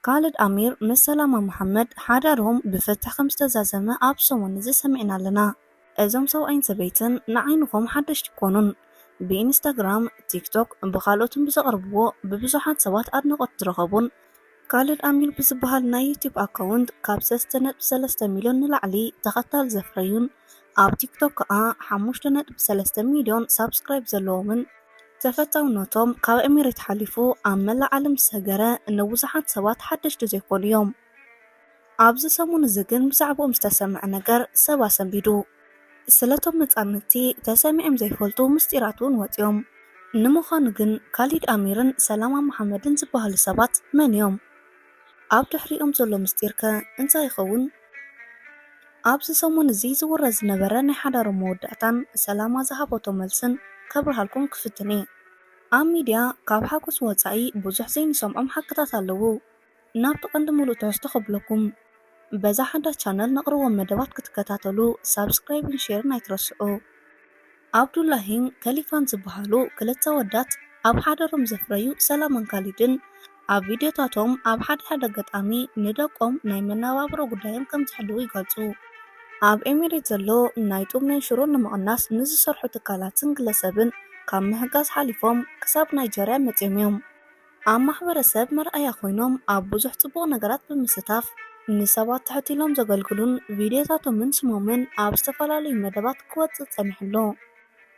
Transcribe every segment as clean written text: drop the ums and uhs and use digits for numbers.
ካሊድ ኣሚር ምስ ሰላማ መሓመድ ሓዳርዎም ብፍትሒ ከም ዝተዛዘመ ኣብ ሰሙን እዚ ሰሚዕና ኣለና። እዞም ሰብኣይን ሰበይትን ንዓይንኹም ሓደሽቲ ይኮኑን። ብኢንስታግራም፣ ቲክቶክ ብካልኦትን ብዘቕርብዎ ብብዙሓት ሰባት ኣድናቆት ዝረኸቡን ካሊድ ኣሚር ብዝበሃል ናይ ዩቲዩብ ኣካውንት ካብ 3.3 ሚልዮን ንላዕሊ ተኸታሊ ዘፍረዩን ኣብ ቲክቶክ ከዓ 5.3 ሚልዮን ሳብስክራይብ ዘለዎምን ተፈታውነቶም ካብ ኤሚሬት ሓሊፉ ኣብ መላእ ዓለም ዝሰገረ ንብዙሓት ሰባት ሓደሽቲ ዘይኮኑ እዮም። ኣብዚ ሰሙን እዚ ግን ብዛዕቦም ዝተሰምዐ ነገር ሰብ ኣሰንቢዱ። ስለቶም መጻምድቲ ተሰሚዖም ዘይፈልጡ ምስጢራት እውን ወፂኦም። ንምዃኑ ግን ካሊድ ኣሚርን ሰላማ መሓመድን ዝበሃሉ ሰባት መን እዮም? ኣብ ድሕሪኦም ዘሎ ምስጢር ከ እንታይ ይኸውን? ኣብዚ ሰሙን እዚ ዝውረድ ዝነበረ ናይ ሓዳሮም መወዳእታን ሰላማ ዝሃበቶ መልስን ከብርሃልኩም ክፍትኒ። ኣብ ሚድያ ካብ ሓጎስ ወፃኢ ብዙሕ ዘይንሰምዖም ሓቅታት ኣለዉ። ናብ ቀንዲ ሙሉእ ትሕዝቶ ከብለኩም። በዛ ሓደ ቻነል ነቕርቦም መደባት ክትከታተሉ ሳብስክራይብን ሼርን ኣይትረስዑ። ኣብዱላሂን ከሊፋን ዝበሃሉ ክልተ ወዳት ኣብ ሓዳሮም ዘፍረዩ ሰላማን ካሊድን ኣብ ቪድዮታቶም ኣብ ሓደ ገጣሚ ንደቆም ናይ መነባብሮ ጉዳዮም ከም ዝሕልው ይገልጹ። ኣብ ኤሚሬት ዘሎ ናይ ጡብ መንሽሮ ንምቕናስ ንዝሰርሑ ትካላትን ግለሰብን ካብ ምህጋዝ ሓሊፎም ክሳብ ናይጀርያ መፅዮም እዮም። ኣብ ማሕበረሰብ መርኣያ ኮይኖም ኣብ ብዙሕ ጽቡቕ ነገራት ብምስታፍ ንሰባት ትሕቲሎም ዘገልግሉን ቪድዮታቶምን ስሞምን ኣብ ዝተፈላለዩ መደባት ክወፅእ ጸኒሕሎ።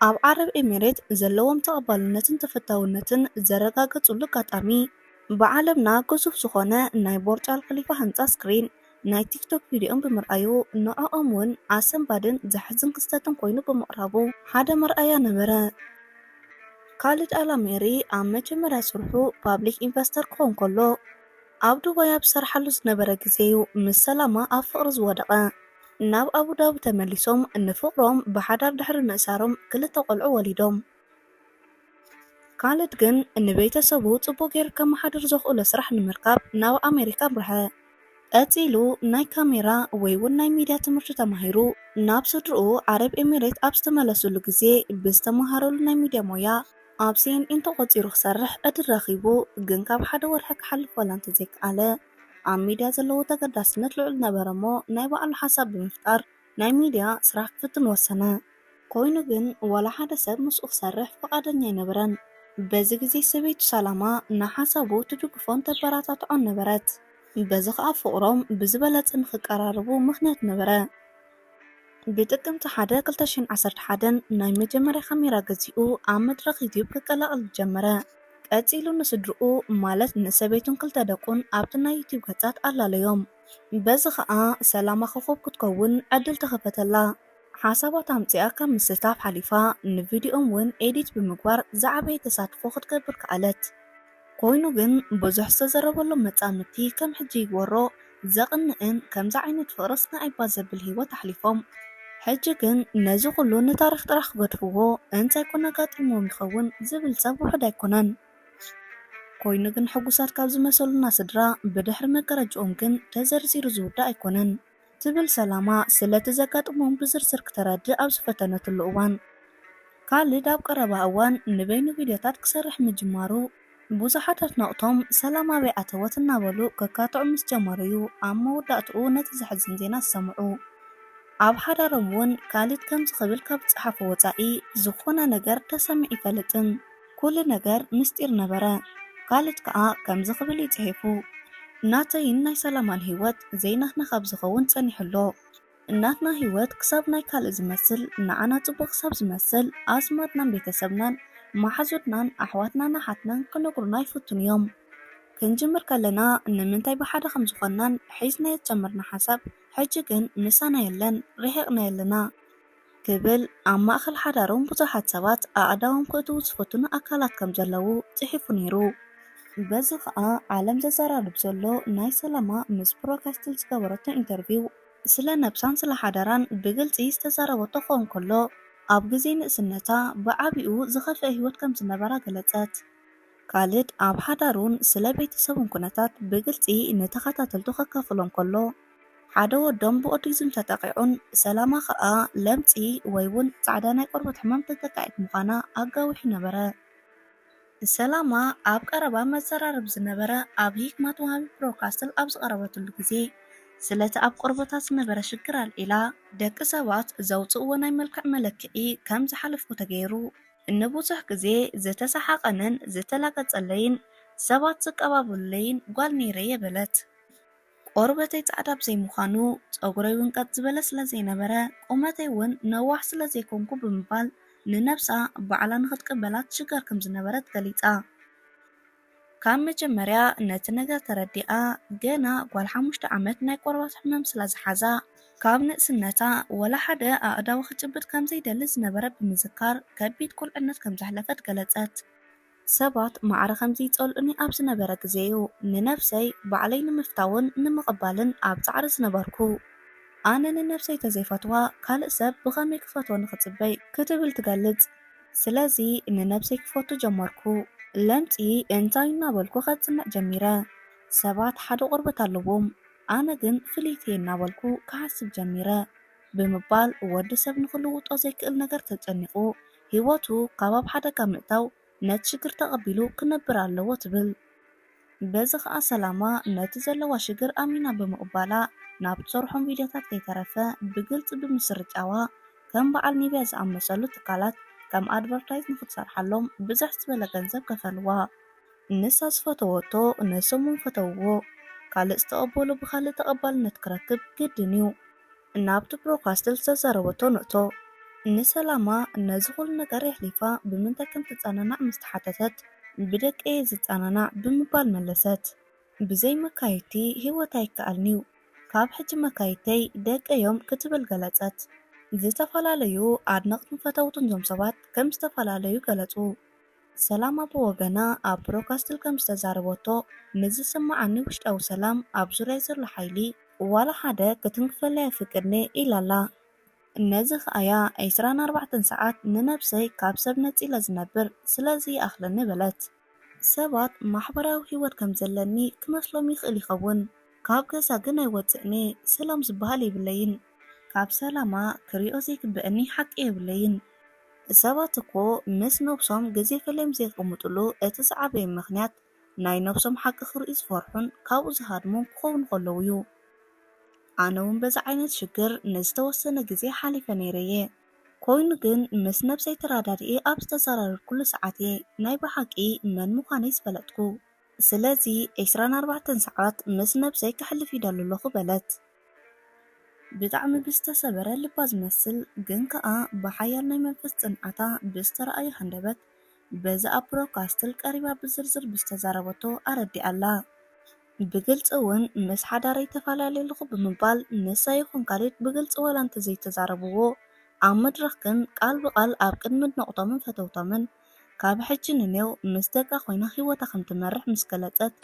ኣብ ዓረብ ኤሚሬት ዘለዎም ተቐባልነትን ተፈታውነትን ዘረጋገጹሉ ኣጋጣሚ ብዓለምና ግዙፍ ዝኾነ ናይ ቦርጫ ኣልኸሊፋ ህንፃ ስክሪን ናይ ቲክቶክ ቪድዮን ብምርኣዩ ንዕኦም እውን ኣሰንባድን ዘሕዝን ክስተትን ኮይኑ ብምቕራቡ ሓደ መርኣያ ነበረ። ካሊድ ኣልኣሚሪ ኣብ መጀመርያ ስርሑ ፓብሊክ ኢንቨስተር ክኾን ከሎ ኣብ ዱባይ ኣብ ዝሰርሓሉ ዝነበረ ግዜ እዩ ምስ ሰላማ ኣብ ፍቕሪ ዝወደቐ። ናብ ኣቡዳቢ ተመሊሶም ንፍቕሮም ብሓዳር ድሕሪ ምእሳሮም ክልተ ቆልዑ ወሊዶም። ካሊድ ግን ንቤተሰቡ ጽቡቕ ጌሩ ከመሓድር ዘኽእሎ ስራሕ ንምርካብ ናብ ኣሜሪካ ብርሐ። ቀፂሉ ናይ ካሜራ ወይ እውን ናይ ሚድያ ትምህርቲ ተማሂሩ ናብ ስድርኡ ዓረብ ኤሚሬት ኣብ ዝተመለሱሉ ግዜ ብዝተመሃረሉ ናይ ሚድያ ሞያ ኣብ ሲኤንኤን ተቖፂሩ ክሰርሕ ዕድል ረኺቡ። ግን ካብ ሓደ ወርሒ ክሓልፍ ዋላ እንተዘይከኣለ ኣብ ሚድያ ዘለዎ ተገዳስነት ልዑል ነበረ እሞ ናይ ባዕሉ ሓሳብ ብምፍጣር ናይ ሚድያ ስራሕ ክፍትን ወሰነ። ኮይኑ ግን ዋላ ሓደ ሰብ ምስኡ ክሰርሕ ፈቃደኛ ኣይነበረን። በዚ ግዜ ሰበይቱ ሰላማ ንሓሳቡ ትድግፎን ተበራታትዖን ነበረት። በዚ ከዓ ፍቕሮም ብዝበለፀ ንክቀራረቡ ምክንያት ነበረ። ብጥቅምቲ 1 2011 ናይ መጀመርያ ካሜራ ገዚኡ ኣብ መድረክ ዩቲዩብ ክቀላቀል ጀመረ። ቀፂሉ ንስድርኡ ማለት ንሰበይቱን ክልተ ደቁን ኣብቲ ናይ ዩቲዩብ ገጻት ኣለለዮም። በዚ ከዓ ሰላማ ኮኸብ ክትከውን ዕድል ተኸፈተላ። ሓሳባት ኣምፂኣ ካብ ምስታፍ ሓሊፋ ንቪድዮም እውን ኤዲት ብምግባር ዝዓበየ ተሳትፎ ክትገብር ከኣለት። ኮይኑ ግን ብዙሕ ዝተዘረበሎም መጻምድቲ ከም ሕጂ ይግበሮ ዘቕንዕን ከምዚ ዓይነት ፍቕርስ ንኣይባት ዘብል ሂወት ኣሕሊፎም ሕጂ ግን ነዚ ኩሉ ንታሪክ ጥራሕ ክገድፍዎ እንታይ ኮነ ኣጋጢሞም ይኸውን ዝብል ሰብ ውሕድ ኣይኮነን። ኮይኑ ግን ሕጉሳት ካብ ዝመሰሉና ስድራ ብድሕሪ መጋረጅኦም ግን ተዘርዚሩ ዝውዳእ ኣይኮነን ትብል ሰላማ ስለቲ ዘጋጥሞም ብዝርዝር ክትረድእ ኣብ ዝፈተነትሉ እዋን ካሊድ ኣብ ቀረባ እዋን ንበይኑ ቪድዮታት ክሰርሕ ምጅማሩ ብዙሓት ኣድነቕቶም ሰላማ በይዓተወት እናበሉ ከካትዑ ምስ ጀመሩ እዩ ኣብ መወዳእትኡ ነቲ ዘሕዝን ዜና ዝሰምዑ። ኣብ ሓዳሮም እውን ካሊድ ከምዚ ክብል ካብ ዝፀሓፈ ወፃኢ ዝኾነ ነገር ተሰሚዕ ይፈልጥን ኩሉ ነገር ምስጢር ነበረ። ካሊድ ከዓ ከምዚ ክብል ይፅሒፉ እናተይን ናይ ሰላማን ሂወት ዘይናትና ካብ ዝኸውን ፀኒሕሎ። እናትና ሂወት ክሳብ ናይ ካልእ ዝመስል ንዓና ፅቡቅ ክሳብ ዝመስል ኣዝማድናን ቤተሰብናን ማሓዙድናን ኣሕዋትናን ኣሓትናን ክነግሩና ይፍቱን እዮም። ክንጅምር ከለና ንምንታይ ብሓደ ከም ዝኾናን ሒዝናዮ ጀመርና ሓሳብ ሕጂ ግን ምሳና የለን ርሒቕና የለና ክብል ኣብ ማእኸል ሓዳሮም ብዙሓት ሰባት ኣእዳዎም ክእትዉ ዝፈትኑ ኣካላት ከም ዘለዉ ፅሒፉ ነይሩ። በዚ ከዓ ዓለም ዘዘራርብ ዘሎ ናይ ሰላማ ምስ ብሮድካስተር ዝገበረቶ ኢንተርቪው ስለ ነብሳን ስለ ሓዳራን ብግልፂ ዝተዛረበቶ ክኸውን ከሎ ኣብ ግዜ ንእስነታ ብዓቢኡ ዝኸፍአ ሂወት ከም ዝነበራ ገለጸት። ካሊድ ኣብ ሓዳሩን ስለ ቤተሰቡን ኩነታት ብግልፂ ንተኸታተልቱ ከካፍሎም ከሎ ሓደ ወዶም ብኦቲዝም ተጠቂዑን ሰላማ ከዓ ለምፂ ወይ እውን ጻዕዳ ናይ ቆርበት ሕማም ተጠቃዒት ምዃና ኣጋዊሑ ነበረ። ሰላማ ኣብ ቀረባ መዘራረብ ዝነበረ ኣብ ሂክማት ወሃቢ ብሮድካስተር ኣብ ዝቐረበትሉ ግዜ ስለቲ ኣብ ቆርበታ ዝነበረ ሽግር ኣልዒላ ደቂ ሰባት ዘውፅእዎ ናይ መልክዕ መለክዒ ከም ዝሓለፍኩ ተገይሩ ንብዙሕ ግዜ ዝተሰሓቐንን ዝተላገፀለይን ሰባት ዝቀባበሉለይን ጓል ነይረ የበለት። ቆርበተይ ጻዕዳ ብዘይምዃኑ ፀጉረይ እውን ቀጥ ዝበለ ስለ ዘይነበረ ቁመተይ እውን ነዋሕ ስለ ዘይኮንኩ ብምባል ንነብሳ ባዕላ ንኽትቅበላ ትሽገር ከም ዝነበረት ገሊፃ። ካብ መጀመርያ ነቲ ነገር ተረዲኣ ገና ጓል 5 ዓመት ናይ ቆርበት ሕመም ስለ ዝሓዛ ካብ ንእስነታ ወላ ሓደ ኣእዳው ክጭብጥ ከም ዘይደሊ ዝነበረ ብምዝካር ከቢድ ቁልዕነት ከም ዘሕለፈት ገለጸት። ሰባት ማዕረ ከምዚ ይጸልኡኒ ኣብ ዝነበረ ግዜ እዩ ንነፍሰይ ባዕለይ ንምፍታውን ንምቕባልን ኣብ ፃዕሪ ዝነበርኩ። ኣነ ንነፍሰይ ተዘይፈትዋ ካልእ ሰብ ብኸመይ ክፈትዎ ንኽጽበይ ክትብል ትገልጽ። ስለዚ ንነፍሰይ ክፈቱ ጀመርኩ። ለምፂ እንታይ እናበልኩ ከጽንዕ ጀሚረ። ሰባት ሓደ ቁርበት ኣለዎም፣ ኣነ ግን ፍልይቲ እናበልኩ ክሓስብ ጀሚረ ብምባል ወዲ ሰብ ንኽልውጦ ዘይክእል ነገር ተጨኒቑ ህይወቱ ካብ ኣብ ሓደጋ ምእታው ነቲ ሽግር ተቐቢሉ ክነብር ኣለዎ ትብል። በዚ ከዓ ሰላማ ነቲ ዘለዋ ሽግር ኣሚና ብምቕባላ ናብ ትሰርሖም ቪድዮታት ከይተረፈ ብግልፂ ብምስርጫዋ ከም በዓል ኒብያ ዝኣመሰሉ ትካላት ከም ኣድቨርታይዝ ንኽትሰርሓሎም ብዝሕ ዝበለ ገንዘብ ከፈልዋ። ንሳ ዝፈተወቶ ነሶም ፈተውዎ፣ ካልእ ዝተቐበሉ ብካልእ ተቐባልነት ክረክብ ግድን እዩ። ናብቲ ብሮድካስተር ዝተዛረበቶ ንእቶ ንሰላማ ነዚ ኩሉ ነገር የሕሊፋ ብምንታይ ከም ትፀናናዕ ምስ ተሓተተት ብደቀየ ዝፀናናዕ ብምባል መለሰት። ብዘይ መካየቲ ህይወት ኣይከኣልኒ እዩ፣ ካብ ሕጂ መካየተይ ደቀዮም ክትብል ገለጸት። ዝተፈላለዩ ኣድነቕትን ፈተውትን ዞም ሰባት ከም ዝተፈላለዩ ገለጹ። ሰላማ ብወገና ኣብ ብሮድካስተር ከም ዝተዛረበቶ ንዝስማዓኒ ውሽጣዊ ሰላም ኣብ ዙርያ ዘሎ ሓይሊ ዋላ ሓደ ክትንክፈለይ ኣይፍቅድኒ ኢላላ። ነዚ ከኣያ 24 ሰዓት ንነብሰይ ካብ ሰብ ነፂለ ዝነብር ስለዚ ይኣኽለኒ በለት። ሰባት ማሕበራዊ ህይወት ከም ዘለኒ ክመስሎም ይኽእል ይኸውን፣ ካብ ገዛ ግን ኣይወፅእኒ ሰላም ዝበሃል የብለይን። ካብ ሰላማ ክሪኦ ዘይግብአኒ ሓቂ የብለይን። ሰባት እኮ ምስ ነብሶም ግዜ ፈለዮም ዘይቕምጥሉ እቲ ዝዓበየ ምኽንያት ናይ ነብሶም ሓቂ ክርኢ ዝፈርሑን ካብኡ ዝሃድሞም ክኸውን ከለዉ እዩ። ኣነ እውን በዚ ዓይነት ሽግር ንዝተወሰነ ግዜ ሓሊፈ ነይረየ። ኮይኑ ግን ምስ ነብሰይ ተራዳድኤ ኣብ ዝተዘራረብኩሉ ሰዓት እየ ናይ ብሓቂ መን ምዃነይ ዝፈለጥኩ። ስለዚ 24 ሰዓት ምስ ነብሰይ ክሕልፍ ይደለለኹ በለት። ብጣዕሚ ብዝተሰበረ ልባ ዝመስል ግን ከዓ ብሓያል ናይ መንፈስ ጽንዓታ ብዝተረኣየ ሃንደበት በዚ ኣብ ብሮድካስተር ቀሪባ ብዝርዝር ብዝተዛረበቶ ኣረዲኣላ። ብግልፂ እውን ምስ ሓዳረይ ተፈላለየለኹ ብምባል ንሳ ይኹን ካሊድ ብግልፂ ወላ እንተዘይተዛረብዎ ኣብ መድረኽ ግን ቃል ብቓል ኣብ ቅድሚ ድነቕቶምን ፈተውቶምን ካብ ሕጂ ንኔው ምስ ደቃ ኮይና ህይወታ ከም ትመርሕ ምስ ገለጸት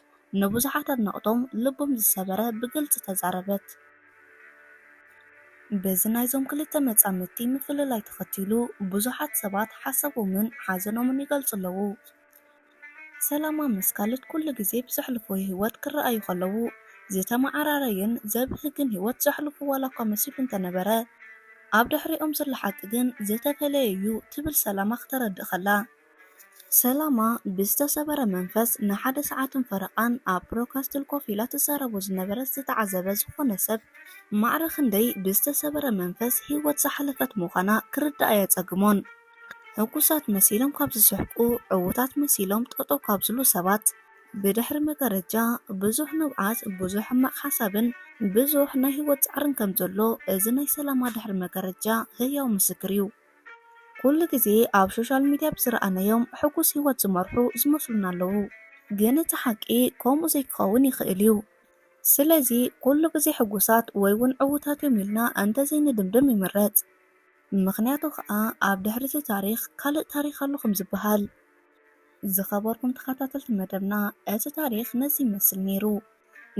ንብዙሓት ኣድነቕቶም ልቦም ዝሰበረ ብግልፂ ተዛረበት። በዚ ናይዞም ክልተ መጻምድቲ ምፍልላይ ተኸቲሉ ብዙሓት ሰባት ሓሳቦምን ሓዘኖምን ይገልጹ ኣለዉ። ሰላማ ምስ ካልኦት ኩሉ ግዜ ብዘሕልፍዎ ህይወት ክረኣዩ ከለዉ ዝተመዓራረየን ዘብህግን ህይወት ዘሕልፉ ዋላ እኳ መሲሉ እንተነበረ ኣብ ድሕሪኦም ዘሎ ሓቂ ግን ዝተፈለየ እዩ ትብል ሰላማ ክተረድእ ከላ። ሰላማ ብዝተሰበረ መንፈስ ንሓደ ሰዓትን ፈረቓን ኣብ ብሮድካስተር ኮፍ ኢላ ትዛረቦ ዝነበረት ዝተዓዘበ ዝኾነ ሰብ ማዕረ ክንደይ ብዝተሰበረ መንፈስ ህይወት ዝሓለፈት ምዃና ክርዳእ ኣየፀግሞን። ሕጉሳት መሲሎም ካብ ዝስሕቁ ዕዉታት መሲሎም ጠጠው ካብ ዝሉ ሰባት ብድሕሪ መጋረጃ ብዙሕ ንብዓት፣ ብዙሕ ሕማቕ ሓሳብን ብዙሕ ናይ ህይወት ፃዕርን ከም ዘሎ እዚ ናይ ሰላማ ድሕሪ መጋረጃ ህያው ምስክር እዩ። ኩሉ ግዜ ኣብ ሶሻል ሚድያ ብዝረኣናዮም ሕጉስ ህይወት ዝመርሑ ዝመስሉና ኣለዉ፣ ግን እቲ ሓቂ ከምኡ ዘይክኸውን ይኽእል እዩ። ስለዚ ኩሉ ግዜ ሕጉሳት ወይ እውን ዕዉታት እዮም ኢልና እንተዘይንድምድም ይምረፅ። ምክንያቱ ከዓ ኣብ ድሕሪ እቲ ታሪክ ካልእ ታሪክ ኣሎ ከም ዝበሃል። ዝኸበርኩም ተኸታተልቲ መደብና እቲ ታሪክ ነዚ ይመስል ነይሩ።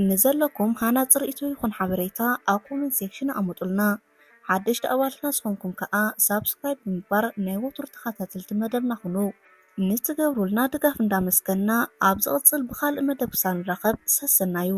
ንዘለኩም ሃናፂ ርእቶ ይኹን ሓበሬታ ኣብ ኮሜንት ሴክሽን ኣመጡልና። ሓደሽቲ ኣባልና ዝኾንኩም ከዓ ሳብስክራይብ ብምግባር ናይ ወትሩ ተኸታተልቲ መደብና ሁኑ። ንትገብሩልና ድጋፍ እንዳመስገንና ኣብ ዝቕፅል ብካልእ መደብ ክሳብ ንራኸብ ሰሰናዩ።